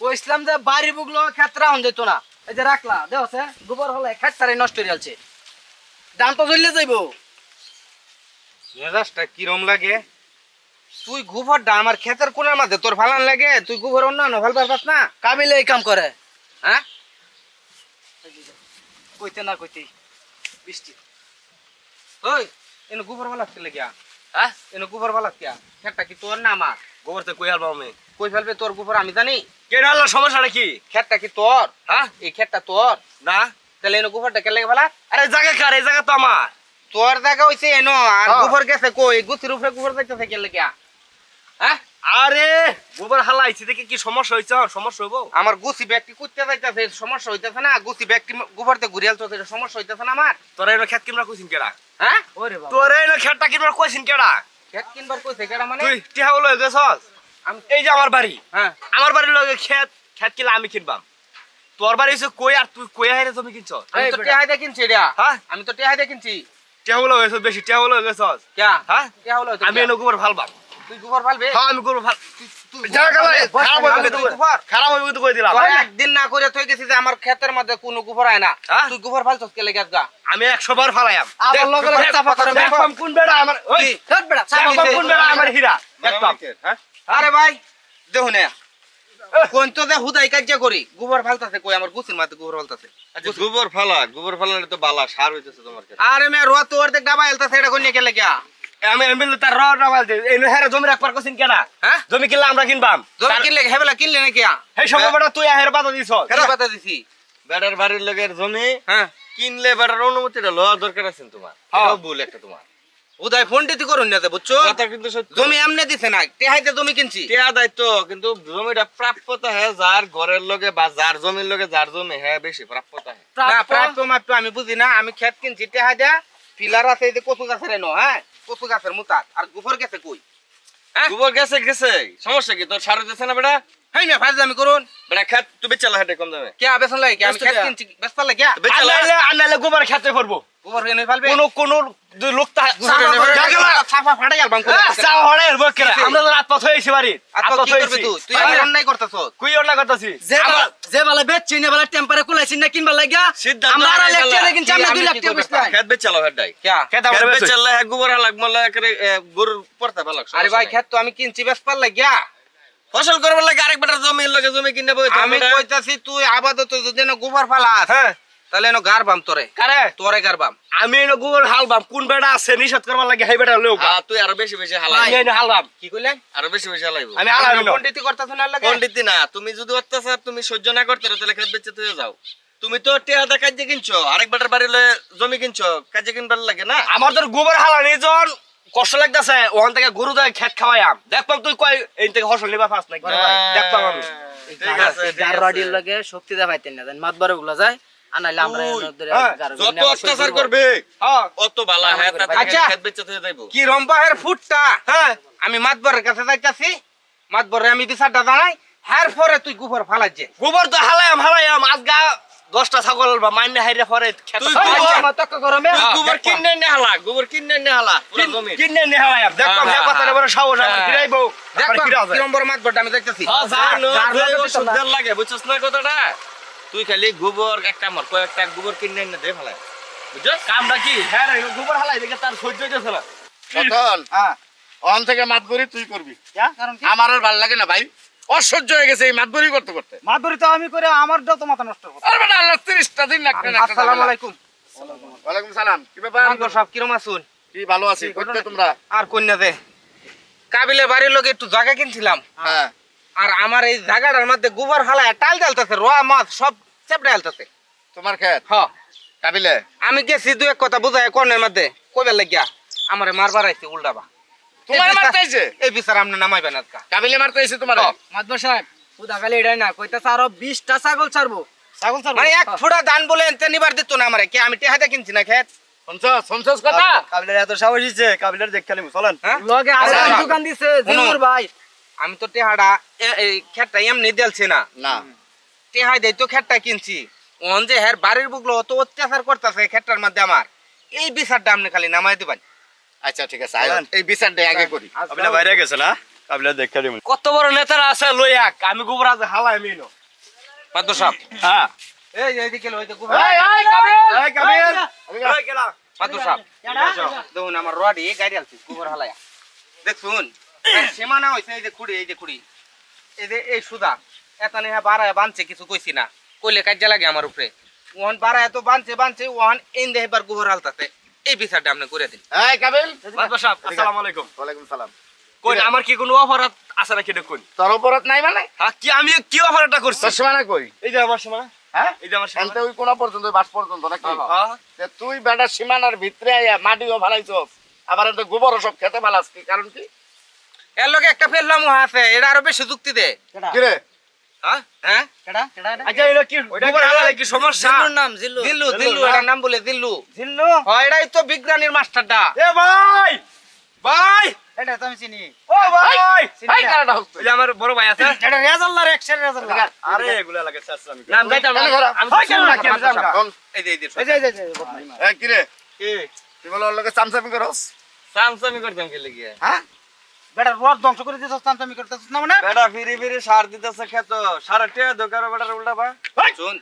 কইছিলাম যে বাড়ি বুগলো ক্ষেত্রা হন যেত না এই যে রাখলা দেওছে গোবর হলে ক্ষেত্রারে নষ্ট হয়ে যাচ্ছে দাম তো জ্বললে যাইবো মেজাজটা কিরম লাগে তুই গোবরটা আমার ক্ষেতের কোণের মধ্যে তোর ভালান লাগে তুই গোবর অন্য ভাল পারবাস না কাবিলে এই কাম করে হ্যাঁ কইতে না কইতে বৃষ্টি ওই এনে গোবর ভালা কে গিয়া হ্যাঁ এনে গোবর ভালা কে ক্ষেতটা কি তোর না আমার গোবর তো কই হালবা আমি কই ফেলবে তোর গোবর আমি জানি কে ডাললো সমস্যাটা কি ক্ষেতটা কি তোর হ্যাঁ এই ক্ষেতটা তোর না তাহলে এনে গোবরটা কে লাগে ভালা আরে জায়গা কার এই জায়গা তো আমার তোর জায়গা হইছে এনো আর গোবর গেছে কই গুছির উপরে গোবর যাইতেছে কে লাগিয়া হ্যাঁ আরে গোবর হালাইছি দেখি কি সমস্যা হইছে সমস্যা হইবো আমার গুছি ব্যক্তি কুত্তে যাইতেছে সমস্যা হইতেছে না গুছি ব্যক্তি গোবরতে ঘুরিয়াল তো সমস্যা হইতেছে না আমার তোরা এনে খেত কিনবা কইছিন কেডা হ্যাঁ ওরে বাবা তোরা এনে খেতটা কিনবা কইছিন কেডা খেত কিনবার কইছে কেডা মানে তুই টিহা হলো গেছস আমি এই যে আমার বাড়ি হ্যাঁ আমার বাড়ির লগে খেত খেত কিলা আমি কিনবাম তোর বাড়ি হইছে কই আর তুই কই হাইরে জমি কিনছ আমি তো টেহাই দে কিনছি রে হ্যাঁ আমি তো টেহাই দে কিনছি টিহা হলো গেছস বেশি টিহা হলো গেছস ক্যা হ্যাঁ টেহা হলো আমি এনে গোবর ফালবাম তুই গোবর ফালবে হ্যাঁ আমি গোবর ফাল তুই জায়গা কালা খারাপ হইবে তুই তো গোবর খারাপ হইবে তো কই দিলাম তোরা একদিন না করে তুই গেছিস যে আমার ক্ষেতের মধ্যে কোনো গোবর আয় না হ্যাঁ? তুই গোবর ফালছস কে লাগা গা আমি 100 বার ফালাইয়াম আবার লগে লগে চাপা করে দেখবাম কোন বেড়া আমার ওই কি হট বেড়া দেখবাম কোন বেড়া আমার হীরা দেখবাম হ্যাঁ আরে ভাই দেখুন কোন তো দে হুদাই কাজ করি গোবর ফালতাছে কই আমার গুছির মধ্যে গোবর ফালতাছে আচ্ছা গোবর ফালালে তো বালা সার হইতেছে তোমার কাছে আরে মে রোয়া তোর দেখ ডাবা এলতাছে এটা কোন কে লাগা আমি এমবিল তার র রাবাল দে এনে হেরে জমি রাখবার কইছিন কেডা হ্যাঁ জমি কিনলা আমরা কিনবাম জমি কিনলে হেবেলা কিনলে নাকি এই সময় বেটা তুই হেরে বাধা দিছস কেন কথা দিছি বেড়ার বাড়ির লগের জমি হ্যাঁ কিনলে বেড়ার অনুমতিটা লওয়া দরকার আছে তোমার হ্যাঁ। এটাও ভুল একটা তোমার উদয় ফোন দিতে করুন না বুঝছো কথা কিন্তু সত্য জমি এমনি দিছে না টেহাইতে জমি কিনছি টিয়া দায়িত্ব কিন্তু জমিটা প্রাপ্যতা হ্যাঁ যার ঘরের লগে বা যার জমির লগে যার জমি হ্যাঁ বেশি প্রাপ্যতা হ্যাঁ না প্রাপ্য মাপ্য আমি বুঝি না আমি ক্ষেত কিনছি টেহাই দেয়া পিলার আছে এই যে কচু গাছের এনো হ্যাঁ কচু গাছের মুতাত আর গোবর গেছে কই গোবর গেছে সমস্যা কি তোর সার হইতেছে না বেটা হাই না ফাজলামি করুন বেটা খেত তুই বেচালা হাটে কম দামে কে আবেশন লাগে কি আমি ক্ষেত কিনছি বেচতে লাগে বেচালা আনালে গোবর খেতে করব গোবর এনে ফেলবে কোন লোক তা সাফা ফাটাই আলবাম কোন চা হড়ে বকরা আমরা তো রাত পথ হইছি বাড়ি আত কি করবি তুই আমার অন্যায় করতেছস কুই ওনা করতেছি যে বালা বেচছি না বালা টেম্পারে কুলাইছিস না কিনবা লাগিয়া সিদ্ধান্ত আমরা আর নাই লেকচার বেলা। কিনছি আমরা 2 লাখ টাকা বেচলাই খেত বেচালা হাটাই কে খেতে খেত আমরা বেচালা হ্যাঁ গোবর হালাক মালা করে গরুর পড়তা ভালো আরে ভাই ক্ষেত তো আমি কিনছি বেচপার লাগিয়া ফসল করবার লাগে আরেক বেটার জমির লগে জমি কিনে বই আমি কইতাছি তুই আপাতত যদি না গোবর ফালাস হ্যাঁ তাহলে এনো গারবাম তোরে কারে গারবাম আমি এনে গোবর হালবাম কোন বেটা আছে নিষেধ করবার লাগে হাই বেটা লও হ্যাঁ তুই আরো বেশি হালাই আমি এনে হালবাম কি কইলেন আরো বেশি হালাইবো আমি হালাম না পণ্ডিতি করতেছ না লাগে পণ্ডিতি না তুমি যদি অত্যাচার তুমি সহ্য না করতে পারো তাহলে খেত বেচে তুই যাও তুমি তো টেহাদা কাজে কিনছো আরেক বেটার বাড়িলে জমি কিনছো কাজে কিনবার লাগে না আমার তোর গোবর হালানি জন কষ্ট লাগতাছে ওখান থেকে গরু দেয় খেত খাওয়াইয়াম দেখবাম তুই কয় এই থেকে ফসল নিবা ফাস নাকি দেখবাম আমি ঠিক আছে গাররাডির লাগে শক্তি দা পাইতেন না মাতবারে গুলা যায় আনাইলে আমরা যত অত্যাচার করবে হ্যাঁ অত বালা হ্যাঁ আচ্ছা। খেত বেচে তুই যাইবো কি রম্বাহের ফুটটা হ্যাঁ আমি মাতবারের কাছে যাইতাছি মাতবারে আমি বিচারটা জানাই হ্যার পরে তুই গোবর ফালাজ যে গোবর তো হালাইয়াম আজগা 10টা ছাগল বা মাইনে হাইরে পরে খেত তুই খাওয়াইয়াম। গোবর- আমার তক্ক গরমে তুই গোবর কিনে নে হালা গোবর কিনে নে হালা পুরো জমি কিনে নে হালাইয়াম দেখবাম হ্যাঁ, হে কথারে বড় সাহস আমার হ্যাঁ। ফিরাইবো দেখবা তারপরে ফিরা কি যায় রম্বর মাতবারটা আমি দেখতাছি ওষুধ লাগে বুঝছস না কথাটা তুই খালি গোবর একটা আমার কয়েকটা গোবর কিনে নে দে ফেলা বুঝছস কামটা কি হ্যাঁ রে, গোবর হালাই দেখে তার সহ্য হইতেছে না সতল হ্যাঁ অন থেকে মাতবরি তুই করবি কারণ কি আমার আর ভাল লাগে না ভাই অসহ্য হয়ে গেছে এই মাতবরি করতে করতে মাতবারি তো আমি করে আমার দাও তো মাথা নষ্ট করতে আর বেটা আল্লাহ 30টা দিন একটা না একটা আসসালামু ঝামেলা। আলাইকুম ওয়ালাইকুম সালাম কি ব্যাপার মাতবার সব কিরম আছুন কি ভালো আছি করতে তোমরা আর কন্যাতে কাবিলে বাড়ির লোক একটু জায়গা কিনছিলাম হ্যাঁ আর আমার এই জায়গাটার মধ্যে গোবর ফালায় টাল জ্বালতেছে রোয়া মাছ সব চেপড়ে জ্বালতেছে তোমার ক্ষেত হ কাবিলে আমি গেছি দু এক কথা বুঝাই কর্নের মধ্যে কইবার লাগিয়া আমারে মারবার আইছে উল্টাবা তোমার মারতে আইছে এই বিচার আপনি নামাইবেন আজকা কাবিলে মারতে আইছে তোমার মাদবর সাহেব উদা খালি এটাই না কইতাছে আরো 20টা ছাগল ছাড়বো মানে এক ফুটা দান বলে এনতে নিবার দিত না আমারে কি আমি টেহাতে কিনছি না খেত শুনছস কথা কাবিলার এত সাহস হইছে কাবিলার দেখ খালি চলেন হ্যাঁ লগে আচ্ছা, আরেক আচ্ছা। দোকান দিছে শুনুন। জিমুর ভাই আমি তো টেহাটা এই খেতটা এমনি দেলছি না না টেহাই দেই তো খেতটা কিনছি ওন যে হের বাড়ির বুকলো অত অত্যাচার করতেছে খেতটার মধ্যে আমার এই বিচারটা আপনি খালি নামাই দিবেন আচ্ছা ঠিক আছে আয়, এই বিচারটা আগে করি কাবিলা বাইরে গেছে না কাবিলা দেখা দিমু কত বড় নেতারা আছে লইয়াক আমি গোবর আজ হালাই মিনো মাদবর সাহেব হ্যাঁ এই এইদিকে লই তো গোবর এই কাবিল এই কেলা মাদবর সাহেব দেখুন আমার রডি গাড়ি আলছি গোবর হালায়া দেখুন সীমানা হইছে এই যে খুঁড়ি এই যে এই সুদা এত নেহা বাড়ায় বানছে কিছু কইছি না কইলে কাজে লাগে আমার উপরে ওহান বাড়ায় তো বানছে ওহান এন দেহবার গোবর হালতাতে এই বিচারটা আপনি করে দিন এই কাবিল মাদবর সাহেব আসসালামু আলাইকুম ওয়ালাইকুম সালাম কই আমার কি কোনো অপরাধ আছে নাকি দেখুন তোর অপরাধ নাই মানে হ্যাঁ কি আমি কি অপরাধটা করছি তোর সীমানা কই এই যে আমার সীমানা হ্যাঁ এই যে আমার এনতে সীমানা ওই কোন পর্যন্ত বাস পর্যন্ত নাকি হ্যাঁ তে তুই বেটা সীমানার ভিতরে আইয়া মাটিও ফালাইছস আবার এত গোবর সব খেতে ফালাস কি কারণ কি এর লগে একটা ফেললাম আছে এটা আরো বেশি যুক্তি দে কি রে হ্যাঁ হ্যাঁ আচ্ছা এটা কি গোবর হালালে কি সমস্যা নাম জিল্লু এটার নাম বলে জিল্লু হয় এটাই তো বিজ্ঞানীর মাস্টারটা এ ভাই ভাই এটা তো আমি চিনি ও ভাই এই কারণটা হচ্ছে ওই যে আমার বড় ভাই আছে এটা রেজাল্লার এক্সের রেজাল্লার আরে এগুলা লাগে স্যার আমি নাম যাইতাম না আমি হয় কেন না না কেন যাম কোন এই যে এই কি রে কি তুই বল ওর লগে চামচামি করস সামসামি করতাম কে লাগিয়া হ্যাঁ বেটা রড ধ্বংস করে দিছস তামতামি করতেছস না মানে বেটা ফিরি সার দিতেছে খেত সারা টিয়া দোকার বেটার উল্টা পা শুন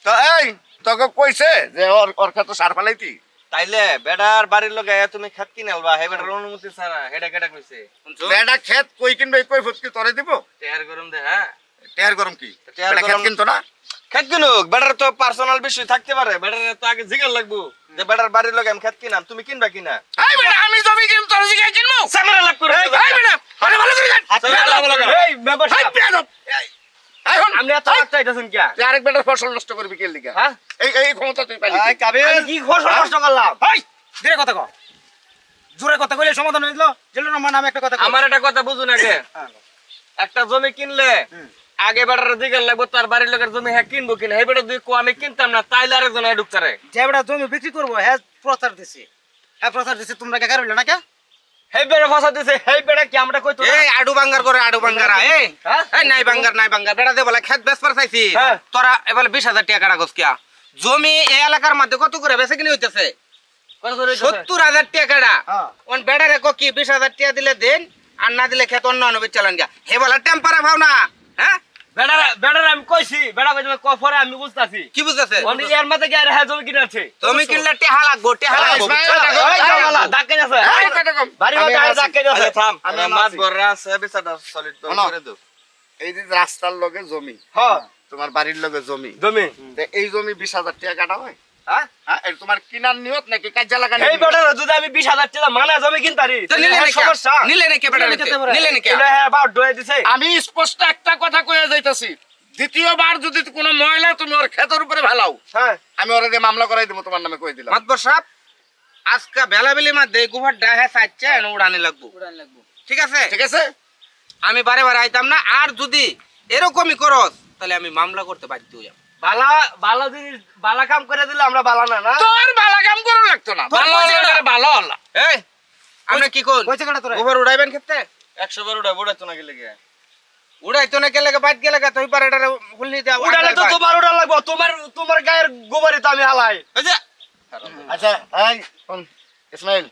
তো এই তোকে কইছে যে ওর খেত সার ফালাইতি তাইলে বেটার বাড়ির লোক তুমি খেত কিনে আলবা হে বেটার অনুমতি ছাড়া হেডা কেডা কইছে বেটা খেত কই কিনবে কই ফুটকি তোরে দিব টেয়ার গরম দে হ্যাঁ টেয়ার গরম কি টেয়ার বেটা খেত গরম- কিনতো না খেত কিনুক বেটার তো পার্সোনাল বিষয় থাকতে পারে বেটার তো আগে জিজ্ঞাসা লাগবো যে বেটার বাড়ির লোক আমি খেত কিনাম তুমি কিনবা কিনা এই বেটা আমি জমি কিনব তোর জিগাই কিনবো সামনে লাভ করে এই বেটা আরে ভালো করে গান এই মেম্বার এই সাহেব বেয়াদব এখন আপনি এত রাত চাইতেছেন কি তুই আরেক বেটার ফসল নষ্ট করবি কে লিগা হ্যাঁ এই ক্ষমতা তুই পাইলি আই কাবিল আমি কি ঘোষণা নষ্ট করলাম এই ধীরে কথা কও জোরে কথা কইলে সমাধান হয়ে দিল জিল্লু রহমান নামে একটা কথা কও আমার একটা কথা বুঝুন আগে একটা জমি কিনলে আগে বেটার জিজ্ঞাসা লাগবো তার বাড়ির লোকের জমি হ্যাঁ কিনবো কিনা হে বেটা দুই কো আমি কিনতাম না তাইলে আরেকজন হ্যাঁ ঢুকতারে যে বেটা জমি বিক্রি করবো হ্যাঁ প্রচার দিছি তোমরা কে কারো না কে হে বেড়া ফাসা দিছে হে বেড়া কি আমরা কইতো এই আডু বাঙ্গার করে আডু বাঙ্গারা এই হ্যাঁ? এই নাই বাঙ্গার বেটা দে বলে খেত বেচবার চাইছি হ্যাঁ। তোরা এবারে 20,000 টাকা কাগজ কিয়া জমি এই এলাকার মধ্যে কত করে বেচে কিনে হইতেছে কত করে 70,000 টাকাটা ওন বেটারে কো কি 20,000 টাকা দিলে দেন আর না দিলে খেত অন্য অন্য চালান গিয়া হে বলে টেম্পারে ভাও না হ্যাঁ বেড়া আমি কইছি বেড়া কইছে কফরে আমি বুঝতাছি কি বুঝতেছে অনি এর মধ্যে কি আর হ্যাঁ জমি কিনে আছে তুমি কিনলে টেহা লাগবো ডাকে যাচ্ছে এই কথা কম বাড়ি মধ্যে আর ডাকে যাচ্ছে থাম আমি আমি মাছ বড়রা আছে বিচারটা সলিড শোনো। করে দাও এই যে রাস্তার লগে জমি হ্যাঁ তোমার বাড়ির লগে জমি জমি তে এই জমি 20,000 টাকা কাটা হয় হ্যাঁ হ্যাঁ এটা তোমার কিনার নিয়ত নাকি কাজে লাগানি এই বেড়া যদি আমি 20,000 টাকা মানা জমি কিনতারি তো নিলে নাকি সমস্যা নিলে নাকি বেটা নিলে নাকি এটা হ্যাঁ বাউ ডয়ে দিছে আমি স্পষ্ট একটা কথা কইয়া যাইতাছি দ্বিতীয়বার যদি কোনো মহিলা তুমি ওর ক্ষেতের উপরে ফেলাও হ্যাঁ আমি ওরে দিয়ে মামলা করাই দেব তোমার নামে কই দিলাম মাতবর সাহেব আজকে বেলাবেলি মধ্যে গুভার ডাহে সাইচ্ছে উড়ানি লাগবো ঠিক আছে ঠিক আছে আমি বারে বারে আইতাম না আর যদি এরকমই করস তাহলে আমি মামলা করতে বাধ্য হইয়াম বালা জিনিস বালা কাম করে দিলে আমরা বালা না না তোর ভালো কাম করো লাগতো না ভালো হলে ভালো হলো এই আপনি কি কোন গোবর উড়াইবেন ক্ষেত্রে 100 বার উড়া বুড়া তো না গেলে গিয়া উড়াইতো না গেলে বাদ গেলে তুই পারে এটা হুলনি দেওয়া উড়ালে তো তোমার উড়া লাগবো তোমার গায়ের গোবরে তো আমি হালাই আচ্ছা এই শুন ইসমাইল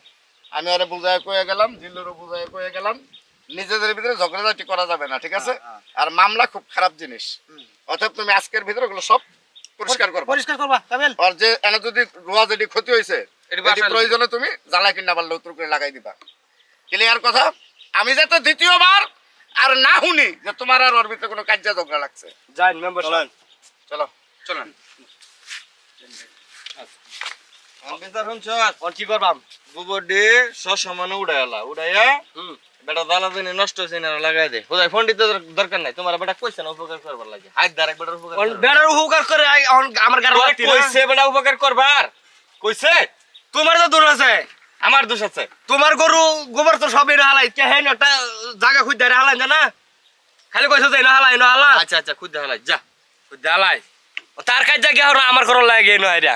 আমি ওরে বুঝায় কইয়া গেলাম জিল্লুরও বুঝায় কইয়া গেলাম নিজেদের ভিতরে ঝগড়াঝাটি করা যাবে না ঠিক আছে আর মামলা খুব খারাপ জিনিস অতএব তুমি আজকের ভিতরে ওগুলো সব পরিষ্কার করবে পরিষ্কার করবা কাবেল আর যে এনে যদি রোয়া যদি ক্ষতি হয়েছে এটি এটি বাসায় প্রয়োজনে তুমি জ্বালা কিনা পারলে উত্তর করে লাগাই দিবা ক্লিয়ার কথা আমি যাতে দ্বিতীয়বার আর না শুনি যে তোমার আর ওর ভিতরে কোনো কার্য ঝগড়া লাগছে যাই মেম্বার সাহেব চলো চলেন বিচার শুনছ আর কি করবাম গোবর দিয়ে সসমানে উড়াইলা উড়াইয়া বেটা দালা দিনে নষ্ট হইছে না লাগাই দে হোদাই ফোন দিতে দরকার নাই তোমার বেটা কইছে না উপকার করবার লাগে হাত দাঁড়াক বেটার উপকার করবার। বেড়ার উপকার করে আমার গাড়ি তোরে লাগতি না কইছে বেটা উপকার করবার কইছে তোমার তো দূর আছে আমার দোষ আছে তোমার গরু গোবর তো সবই না হালাই কে হেন একটা জায়গা খুঁজতে হালাই জানা খালি কইছো যে না হালাই না হালা আচ্ছা খুদ হালাই যা খুঁজতে হালাই তার কাজ জায়গা আমার ঘর লাগে না এটা